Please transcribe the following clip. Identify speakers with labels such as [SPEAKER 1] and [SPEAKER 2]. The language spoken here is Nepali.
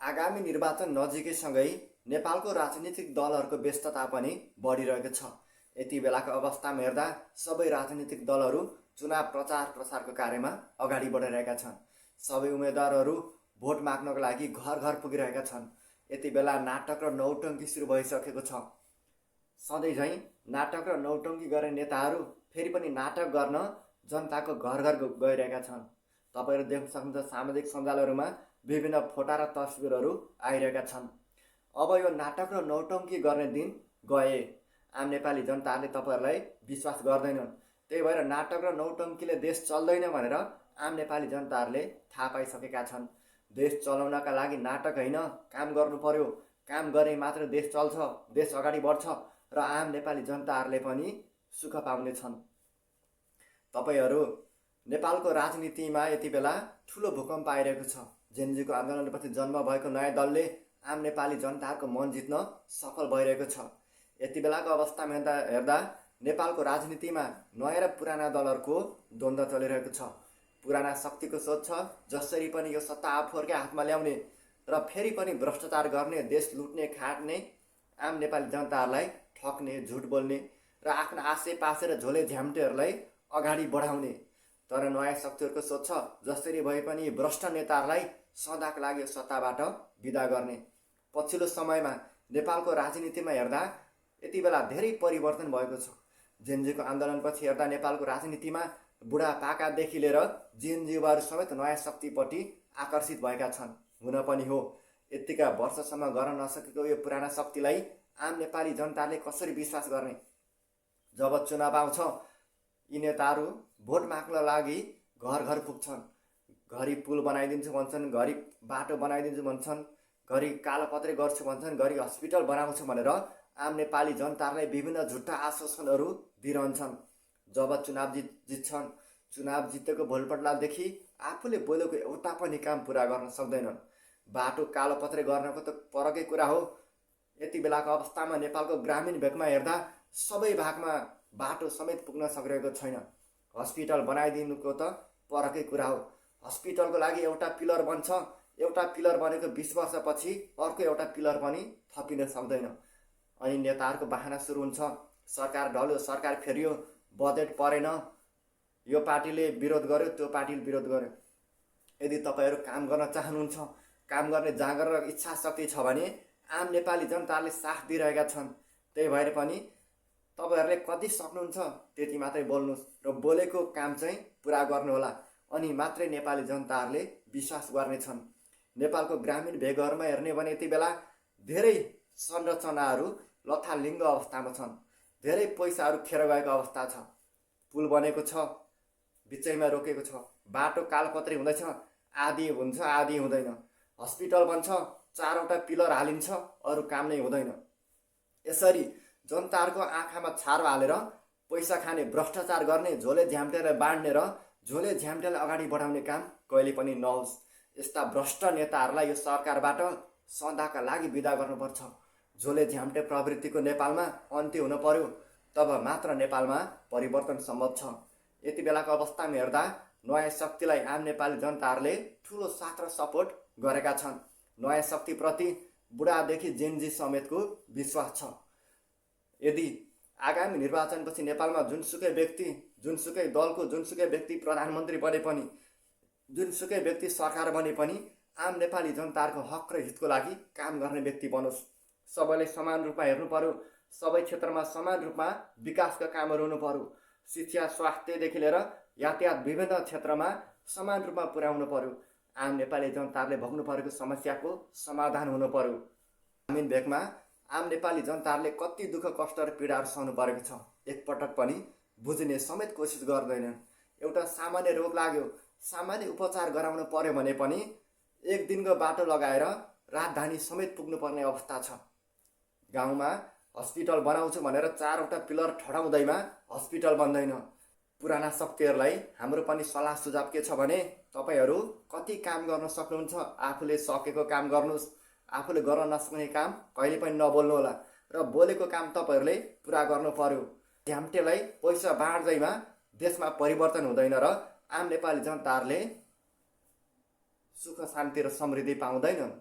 [SPEAKER 1] आगामी निर्वाचन नजिकैसँगै नेपालको राजनीतिक दलहरूको व्यस्तता पनि बढिरहेको छ। यति बेलाको अवस्थामा हेर्दा सबै राजनीतिक दलहरू चुनाव प्रचार प्रसारको कार्यमा अगाडि बढिरहेका छन्। सबै उम्मेदवारहरू भोट माग्नको लागि घर घर पुगिरहेका छन्। यति बेला नाटक र नौटङ्की सुरु भइसकेको छ। सधैँ झैँ नाटक र नौटङ्की गर्ने नेताहरू फेरि पनि नाटक गर्न जनताको घर घर गइरहेका छन्। तपाईँहरू देख्न सक्नुहुन्छ सामाजिक सञ्जालहरूमा विभिन्न फोटा र तस्बिरहरू आइरहेका छन्। अब यो नाटक र नौटङ्की गर्ने दिन गए। आम नेपाली जनताले तपाईँहरूलाई विश्वास गर्दैनन्। त्यही भएर नाटक र नौटङ्कीले देश चल्दैन भनेर आम नेपाली जनताहरूले थाहा पाइसकेका छन्। देश चलाउनका लागि नाटक होइन, काम गर्नु पर्यो। काम गरे मात्र देश चल्छ, देश अगाडि बढ्छ र आम नेपाली जनताहरूले पनि सुख पाउनेछन्। तपाईँहरू नेपालको राजनीतिमा यति बेला ठुलो भूकम्प आइरहेको छ। जेनजीको आन्दोलनपछि जन्म भएको नयाँ दलले आम नेपाली जनताहरूको मन जित्न सफल भइरहेको छ। यति बेलाको अवस्थामा हेर्दा नेपालको राजनीतिमा नयाँ र पुराना दलहरूको द्वन्द्व चलिरहेको छ। पुराना शक्तिको सोच छ जसरी पनि यो सत्ता आफूहरूकै हातमा ल्याउने र फेरि पनि भ्रष्टाचार गर्ने, देश लुट्ने, खाट्ने, आम नेपाली जनताहरूलाई ठग्ने, झुट बोल्ने र आफ्ना आसेपासे र झोले झ्याम्टेहरूलाई अगाडि बढाउने। तर नयाँ शक्तिहरूको सोच छ जसरी भए पनि भ्रष्ट नेताहरूलाई सदाको लागि सत्ताबाट विदा गर्ने। पछिल्लो समयमा नेपालको राजनीतिमा हेर्दा यति बेला धेरै परिवर्तन भएको छ। जेनजीको आन्दोलनपछि हेर्दा नेपालको राजनीतिमा बुढापाकादेखि लिएर जेनजीवाहरू समेत नयाँ शक्तिपट्टि आकर्षित भएका छन्। हुन पनि हो, यतिका वर्षसम्म गर्न नसकेको यो पुराना शक्तिलाई आम नेपाली जनताले कसरी विश्वास गर्ने? जब चुनाव आउँछ यी नेताहरू भोट माग्न लागि घर घर पुग्छन्। घरि पुल बनाइदिन्छु भन्छन्, घरि बाटो बनाइदिन्छु भन्छन्, घरि कालोपत्रे गर्छु भन्छन्, घरि हस्पिटल बनाउँछु भनेर आम नेपाली जनतालाई विभिन्न झुट्टा आश्वासनहरू दिइरहन्छन्। जब चुनाव जित्छन्, चुनाव जितेको भोलपल्टदेखि आफूले बोलेको एउटा पनि काम पुरा गर्न सक्दैनन्। बाटो कालोपत्रे गर्नको त परकै कुरा हो। यति बेलाको अवस्थामा नेपालको ग्रामीण भेगमा हेर्दा सबै भागमा बाटो समेत पुग्न सकिरहेको छैन। हस्पिटल बनाइदिनुको त परकै कुरा हो। हस्पिटलको लागि एउटा पिलर बन्छ, एउटा पिलर बनेको 20 वर्षपछि अर्को एउटा पिलर पनि थपिन सक्दैन। अनि नेताहरूको बहाना सुरु हुन्छ, सरकार ढल्यो, सरकार फेरियो, बजेट परेन, यो पार्टीले विरोध गर्यो, त्यो पार्टीले विरोध गर्यो। यदि तपाईँहरू काम गर्न चाहनुहुन्छ, काम गर्ने जाँगर र इच्छा शक्ति छ भने आम नेपाली जनताले साथ दिइरहेका छन्। त्यही भएर पनि तपाईँहरूले कति सक्नुहुन्छ त्यति मात्रै बोल्नुहोस् र बोलेको काम चाहिँ पुरा गर्नुहोला। अनि मात्रै नेपाली जनताहरूले विश्वास गर्नेछन्। नेपालको ग्रामीण भेगहरूमा हेर्ने भने यति बेला धेरै संरचनाहरू लथालिङ्ग अवस्थामा छन्। धेरै पैसाहरू खेर गएको अवस्था छ। पुल बनेको छ, बिचैमा रोकेको छ। बाटो कालपत्री हुँदैछ, आधी हुन्छ आधी हुँदैन। हस्पिटल बन्छ, 4वटा पिलर हालिन्छ, अरू काम नै हुँदैन। यसरी जनताहरूको आँखामा छारो हालेर पैसा खाने, भ्रष्टाचार गर्ने, झोले झ्याम्टेर बाँड्ने र झोले झ्याम्टेलाई अगाडि बढाउने काम कहिले पनि नहोस्। यस्ता भ्रष्ट नेताहरूलाई यो सरकारबाट सदाका लागि विदा गर्नुपर्छ। झोले झ्याम्टे प्रवृत्तिको नेपालमा अन्त्य हुन पर्यो, तब मात्र नेपालमा परिवर्तन सम्भव छ। यति बेलाको अवस्थामा हेर्दा नयाँ शक्तिलाई आम नेपाली जनताहरूले ठुलो साथ र सपोर्ट गरेका छन्। नयाँ शक्तिप्रति बुढादेखि जेनजी समेतको विश्वास छ। यदि आगामी निर्वाचनपछि नेपालमा जुनसुकै व्यक्ति, जुनसुकै दलको जुनसुकै व्यक्ति प्रधानमन्त्री बने पनि, जुनसुकै व्यक्ति सरकार बने पनि आम नेपाली जनताहरूको हक र हितको लागि काम गर्ने व्यक्ति बनोस्। सबैले समान रूपमा हेर्नु पर्यो। सबै क्षेत्रमा समान रूपमा विकासका कामहरू हुनु पर्यो। शिक्षा, स्वास्थ्यदेखि लिएर यातायात विभिन्न क्षेत्रमा समान रूपमा पुर्याउनु पर्यो। आम नेपाली जनताहरूले भोग्नु परेको समस्याको समाधान हुनु पर्यो। ग्रामीण भेगमा आम नेपाली जनताहरूले कति दुःख कष्ट र पीडाहरू सहनु परेको छ, एकपटक पनि बुझ्ने समेत कोसिस गर्दैनन्। एउटा सामान्य रोग लाग्यो, सामान्य उपचार गराउनु पर्यो भने पनि एक दिनको बाटो लगाएर राजधानी समेत पुग्नुपर्ने अवस्था छ। गाउँमा हस्पिटल बनाउँछु भनेर 4वटा पिलर ठडाउँदैमा हस्पिटल बन्दैन। पुराना शक्तिहरूलाई हाम्रो पनि सल्लाह सुझाव के छ भने तपाईँहरू कति काम गर्न सक्नुहुन्छ, आफूले सकेको काम गर्नुहोस्। आफूले गर्न नसक्ने काम कहिले पनि नबोल्नु होला र बोलेको काम तपाईँहरूले पुरा गर्नु पर्यो। झ्याम्टेलाई पैसा बाँड्दैमा देशमा परिवर्तन हुँदैन र आम नेपाली जनताहरूले सुख शान्ति र समृद्धि पाउँदैनन्।